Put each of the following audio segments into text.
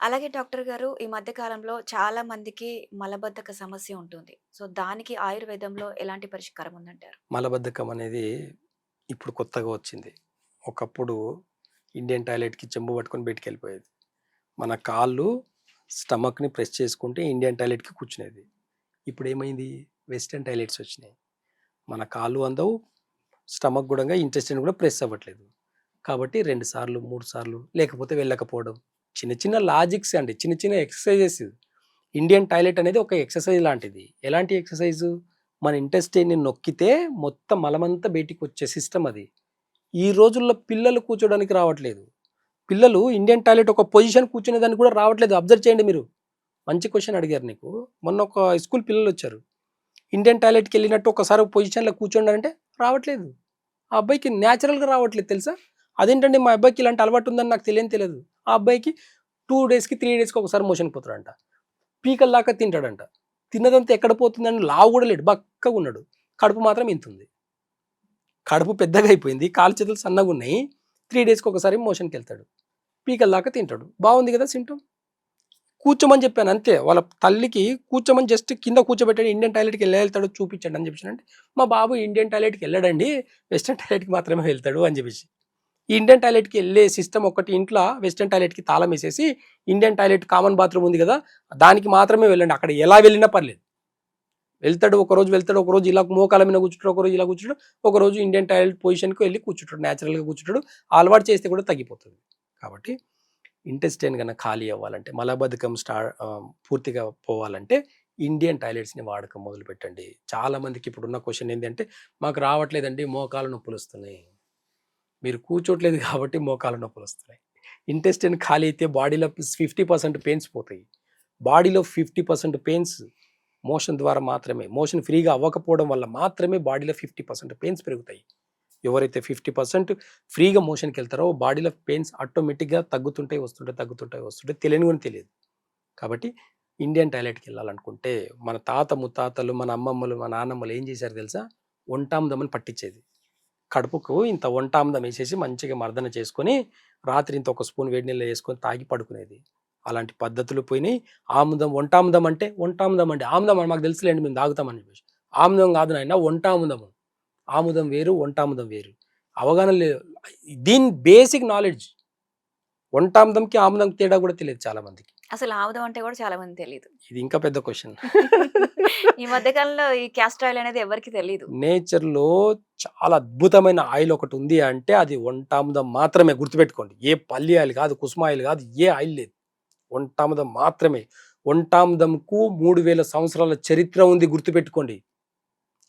అలాగే డాక్టర్ గారు ఈ మధ్య కాలంలో చాలా మందికి మలబద్ధక సమస్య ఉంటుంది. సో, దానికి ఆయుర్వేదంలో ఎలాంటి పరిష్కారం ఉందంటారు? మలబద్ధకం అనేది ఇప్పుడు కొత్తగా వచ్చింది. ఒకప్పుడు ఇండియన్ టాయిలెట్‌కి చెంబు పట్టుకొని బయటికెళ్ళిపోయేది. మన కాళ్ళు స్టమక్‌ని ప్రెస్ చేసుకుంటే ఇండియన్ టాయిలెట్‌కి కూర్చునేది. ఇప్పుడేమైంది? వెస్టర్న్ టాయిలెట్స్ వచ్చినాయి. మన కాళ్ళు అందవు, స్టమక్ గూడంగా ఇంటెస్టైన్ గూడా ప్రెస్ అవ్వట్లేదు. కాబట్టి 2 సార్లు, 3 సార్లు లేకపోతే వెళ్ళకపోవడం. చిన్న చిన్న లాజిక్స్ అండి. చిన్న చిన్న ఎక్సర్‌సైజెస్. ఇండియన్ టాయిలెట్ అనేది ఒక ఎక్సర్‌సైజ్ లాంటిది. ఎలాంటి ఎక్సర్‌సైజు? మన ఇంటెస్టైన్‌ని నొక్కితే మొత్తం మలమంతా బయటికొచ్చే సిస్టమ్ అది. ఈ రోజుల్లో పిల్లలు కూర్చోడానికి రావట్లేదు. పిల్లలు ఇండియన్ టాయిలెట్ ఒక పొజిషన్ కూర్చునేదానికి కూడా రావట్లేదు. అబ్జర్వ్ చేయండి మీరు. మంచి క్వెషన్ అడిగారు నీకు. మొన్న ఒక స్కూల్ పిల్లలొచ్చారు. ఇండియన్ టాయిలెట్‌కెళ్ళినట్టు ఒకసారి ఒక పొజిషన్‌లో కూర్చోండి అంటే రావట్లేదు. ఆ అబ్బాయికి నేచురల్‌గా రావట్లేదు తెలుసా? అదేంటండి మా అబ్బాయికి ఇలాంటి అలవాటు ఉందని నాకు తెలియదు. ఆ అబ్బాయికి 2 డేస్‌కి, 3 డేస్‌కి ఒకసారి మోషన్‌కి పోతాడంట. పీకల దాకా తింటాడంట. తిన్నదంతా ఎక్కడ పోతుందని లావు కూడా లేడు. బక్కగున్నాడు. కడుపు మాత్రం ఇంతుంది. కడుపు పెద్దగా అయిపోయింది. కాళ్ళు చేతులు సన్నగున్నాయి. 3 డేస్‌కి ఒకసారి మోషన్‌కెళ్తాడు. పీకల దాకా తింటాడు. బావుంది కదా సింప్టమ్. కూర్చోమని చెప్పాను అంతే. వాళ్ళ తల్లికి కూర్చోమని జస్ట్ కింద కూర్చోబెట్టాడు. ఇండియన్ టాయిలెట్‌కి ఎలా ఎళ్తాడో చూపించండి అని చెప్పేసానంటే, మా బాబు ఇండియన్ టాయిలెట్‌కి ఎళ్ళడండి. వెస్టర్న్ టాయిలెట్‌కి మాత్రమే వెళ్తాడు అని చెప్పేసి. ఈ ఇండియన్ టాయిలెట్‌కి ఎళ్ళే సిస్టమ్ ఒకటి ఇంట్ల వెస్టర్న్ టాయిలెట్‌కి తాళమేసేసి, ఇండియన్ టాయిలెట్ కామన్ బాత్రూమ్ ఉంది కదా! దానికి మాత్రమే వెళ్ళండి. అక్కడ ఎలా వెళ్ళినా పర్లేదు. వెళ్తాడు, ఒకరోజు వెళ్తాడు, ఒకరోజు ఇలా మోకాళ్ళ మీద కూర్చుంటాడు, ఒకరోజు ఇలా కూర్చుంటాడు, ఒకరోజు ఇండియన్ టాయిలెట్ పొజిషన్‌కి వెళ్లి కూర్చుంటాడు. నేచురల్‌గా కూర్చుంటాడు. ఆ అలవాటు చేస్తే కూడా తగ్గిపోతుంది. కాబట్టి ఇంటెస్టైన్ గన ఖాళీ అవ్వాలంటే, మలబద్ధకం పూర్తిగా పోవాలంటే ఇండియన్ టాయిలెట్స్‌ని వాడకం మొదలుపెట్టండి. చాలా మందికి ఇప్పుడున్న క్వెషన్ ఏందంటే, మాకు రావట్లేదండి మోకాళ్ళ నొప్పులొస్తున్నాయి. మీరు కూర్చోట్లేదు కాబట్టి మోకాళ్ళ నొప్పులొస్తున్నాయి. ఇంటెస్టైన్ ఖాళీ అయితే బాడీలో 50% పెయిన్స్ పోతాయి. బాడీలో 50% పెయిన్స్ మోషన్ ద్వారా మాత్రమే. మోషన్ ఫ్రీగా అవ్వకపోవడం వల్ల మాత్రమే బాడీలో 50% పెయిన్స్ పెరుగుతాయి. ఎవరైతే 50% ఫ్రీగా మోషన్‌కెళ్తారో బాడీలో పెయిన్స్ ఆటోమేటిక్‌గా తగ్గుతుంటాయి, వస్తుంటాయి, తగ్గుతుంటాయి, వస్తుంటాయి. తెలియని కూడా తెలియదు. కాబట్టి ఇండియన్ టాయిలెట్‌కెళ్ళాలనుకుంటే మన తాత ముత్తాతలు, మన అమ్మమ్మలు, మా నాన్నమ్మలు ఏం చేశారో తెలుసా? ఒంటాముదమని పట్టించేది. కడుపుకు ఇంత ఒంటాముదం ఏసేసి మంచిగా మర్దన చేసుకొని, రాత్రి ఇంత ఒక స్పూన్ వేడి నీళ్ళలో యేసుకొని తాగి పడుకునేది. అలాంటి పద్ధతులు పోయినాయి. ఆముదం, ఒంటాముదం అంటే ఒంటాముదం అండి. ఆముదం అని మాకు తెలుసులేండి మేము తాగుతామని చెప్పేసి. ఆముదం కాదు నాయన ఒంటాముదము. ఆముదం వేరు, ఒంటాముదం వేరు. అవగాహన లేదు. దీని బేసిక్ నాలెడ్జ్. ఒంటాముదంకి, ఆముదంకి తేడా కూడా తెలియదు చాలా మందికి. అసలు ఆముదం అంటే కూడా చాలా మందికి తెలీదు. ఇది ఇంకా పెద్ద క్వెషన్. ఈ మధ్య కాలంలో ఈ క్యాస్టర్ ఆయిల్ అనేది ఎవరికీ తెలీదు. నేచర్‌లో చాలా అద్భుతమైన ఆయిల్ ఒకటుంది అంటే అది ఒంటాముదం మాత్రమే గుర్తుపెట్టుకోండి. ఏ పల్లి ఆయిల్ కాదు, కుసుమ ఆయిల్ కాదు, ఏ ఆయిల్ లేదు. ఒంటాముదం మాత్రమే. ఒంటాముదంకు 3000 సంవత్సరాల చరిత్ర ఉంది గుర్తుపెట్టుకోండి.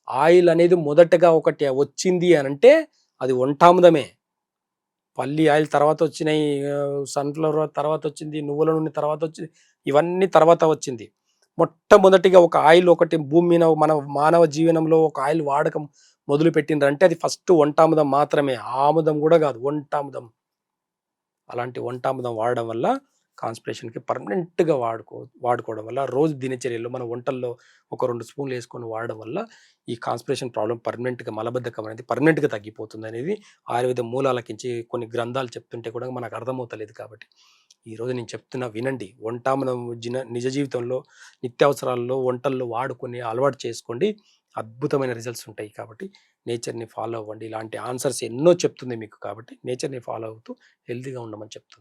ఆయిల్ అనేది మొదటగా ఒకటి వచ్చింది అనంటే అది ఒంటాముదమే. పల్లి ఆయిల్ తర్వాతొచ్చినాయి. సన్‌ఫ్లవర్ తర్వాతొచ్చింది. నువ్వుల నూనె తర్వాతొచ్చింది. ఇవన్నీ తర్వాత వచ్చింది. మొట్టమొదటిగా ఒక ఆయిల్ ఒకటి భూమి మీద మన మానవ జీవనంలో ఒక ఆయిల్ వాడకం మొదలుపెట్టిండ్రంటే అది ఫస్ట్ ఒంటాముదం మాత్రమే. ఆముదం గూడా గాదు. ఒంటాముదం. అలాంటి వంటాముదం వాడడం వల్ల కాన్‌స్టిపేషన్‌కి పర్మనెంట్‌గా వాడుకోవడం వల్ల రోజు దినచర్యలో మన వంటల్లో ఒక 2 స్పూన్లు ఏసుకొని వాడడం వల్ల ఈ కాన్‌స్టిపేషన్ ప్రాబ్లమ్ పర్మనెంట్‌గా మలబద్ధకం అనేది పర్మనెంట్‌గా తగ్గిపోతుందనేది ఆయుర్వేద మూలాలకించి కొన్ని గ్రంథాలు చెప్తుంటే కూడా మనకు అర్థమవుతలేదు కాబట్టి, ఈరోజు నేను చెప్తున్నా వినండి. వంటాముదం నిజ జీవితంలో నిత్యావసరాల్లో వంటల్లో వాడుకొని అలవాటు చేసుకోండి. అద్భుతమైన రిజల్ట్స్ ఉంటాయి కాబట్టి నేచర్‌ని ఫాలో అవ్వండి. ఇలాంటి ఆన్సర్స్ ఎన్నో చెప్తుంది మీకు కాబట్టి నేచర్‌ని ఫాలో అవుతూ హెల్తీగా ఉండమని చెప్తుంది.